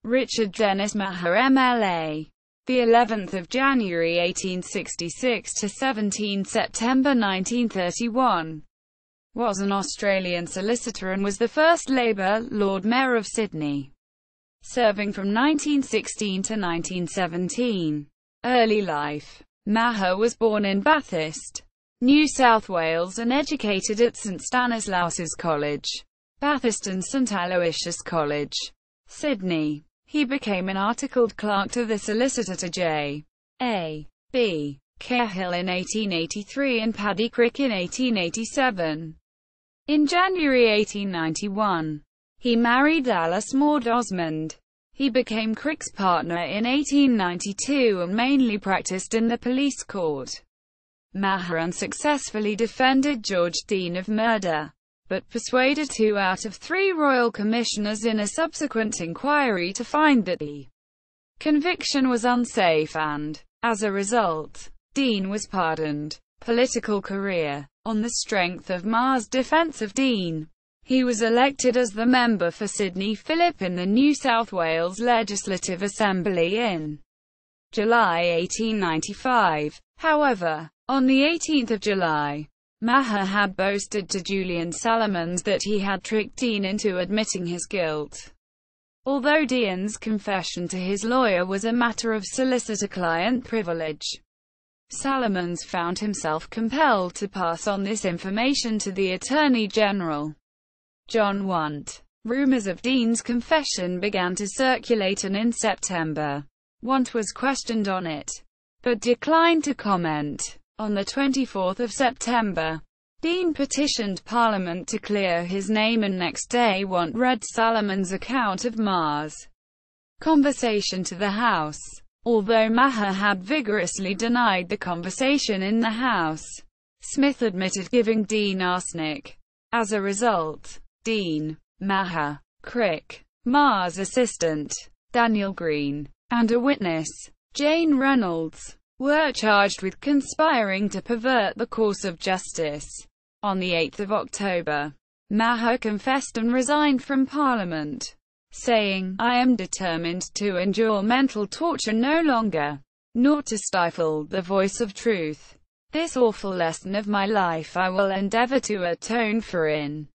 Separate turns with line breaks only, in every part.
Richard Denis Meagher MLA. The 11th of January 1866 to 17 September 1931. Was an Australian solicitor and was the first Labour Lord Mayor of Sydney, serving from 1916 to 1917. Early life. Meagher was born in Bathurst, New South Wales and educated at St Stanislaus's College, Bathurst and St Aloysius College, Sydney. He became an articled clerk to the solicitor to J. A. B. Cahill in 1883 and Paddy Crick in 1887. In January 1891, he married Alice Maud Osmond. He became Crick's partner in 1892 and mainly practiced in the police court. Meagher unsuccessfully defended George Dean of murder, but persuaded 2 out of 3 royal commissioners in a subsequent inquiry to find that the conviction was unsafe and, as a result, Dean was pardoned. Political career. On the strength of Meagher's defence of Dean, he was elected as the member for Sydney Phillip in the New South Wales Legislative Assembly in July 1895. However, on the 18th of July, Meagher had boasted to Julian Salomons that he had tricked Dean into admitting his guilt. Although Dean's confession to his lawyer was a matter of solicitor-client privilege, Salomons found himself compelled to pass on this information to the Attorney General, John Want. Rumours of Dean's confession began to circulate and in September, Want was questioned on it, but declined to comment. On the 24th of September, Dean petitioned Parliament to clear his name and next day Want read Salomons' account of Meagher's conversation to the House. Although Meagher had vigorously denied the conversation in the House, Smith admitted giving Dean arsenic. As a result, Dean, Meagher, Crick, Meagher's assistant, Daniel Green, and a witness, Jane Reynolds, were charged with conspiring to pervert the course of justice. On the 8th of October, Meagher confessed and resigned from Parliament, saying, "I am determined to endure mental torture no longer, nor to stifle the voice of truth. This awful lesson of my life I will endeavour to atone for in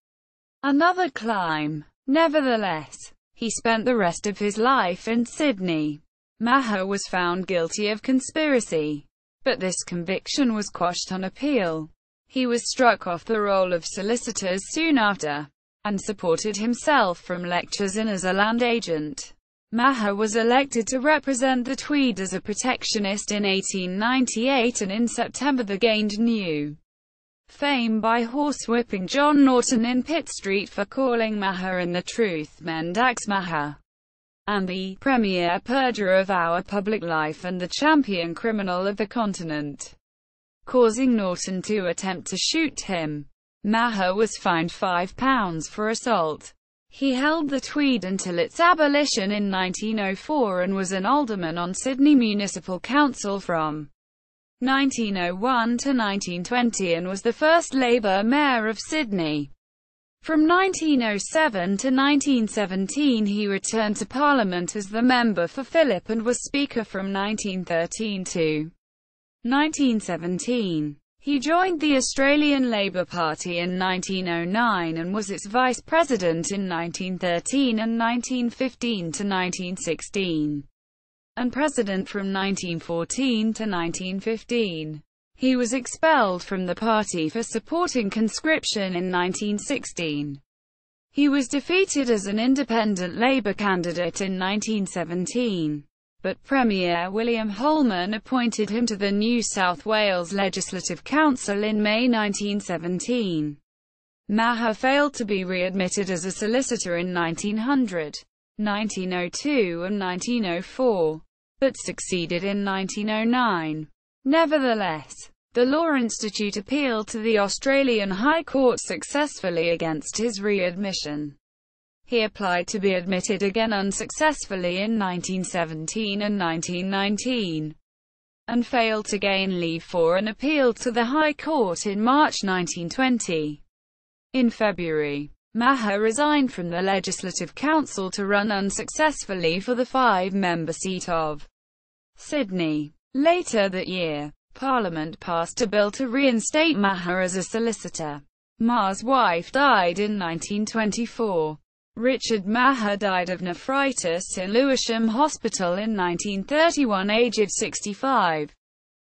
another clime." Nevertheless, he spent the rest of his life in Sydney. Meagher was found guilty of conspiracy, but this conviction was quashed on appeal. He was struck off the roll of solicitors soon after, and supported himself from lectures and as a land agent. Meagher was elected to represent the Tweed as a protectionist in 1898 and in September they gained new fame by horsewhipping John Norton in Pitt Street for calling Meagher and the Truth Mendax Meagher, and the premier perjurer of our public life and the champion criminal of the continent, causing Norton to attempt to shoot him. Meagher was fined £5 for assault. He held the Tweed until its abolition in 1904 and was an alderman on Sydney Municipal Council from 1901 to 1920 and was the first Labour mayor of Sydney. From 1907 to 1917 he returned to Parliament as the member for Phillip and was Speaker from 1913 to 1917. He joined the Australian Labor Party in 1909 and was its vice president in 1913 and 1915 to 1916, and president from 1914 to 1915. He was expelled from the party for supporting conscription in 1916. He was defeated as an independent Labour candidate in 1917. But Premier William Holman appointed him to the New South Wales Legislative Council in May 1917. Meagher failed to be readmitted as a solicitor in 1900, 1902 and 1904, but succeeded in 1909. Nevertheless, the Law Institute appealed to the Australian High Court successfully against his readmission. He applied to be admitted again unsuccessfully in 1917 and 1919, and failed to gain leave for an appeal to the High Court in March 1920. In February, Meagher resigned from the Legislative Council to run unsuccessfully for the 5-member seat of Sydney. Later that year, Parliament passed a bill to reinstate Meagher as a solicitor. Meagher's wife died in 1924. Richard Meagher died of nephritis in Lewisham Hospital in 1931, aged 65.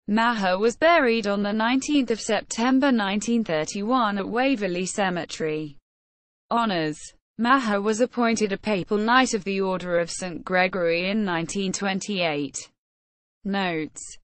Meagher was buried on 19 September 1931 at Waverley Cemetery. Honours: Meagher was appointed a Papal Knight of the Order of St. Gregory in 1928. Notes: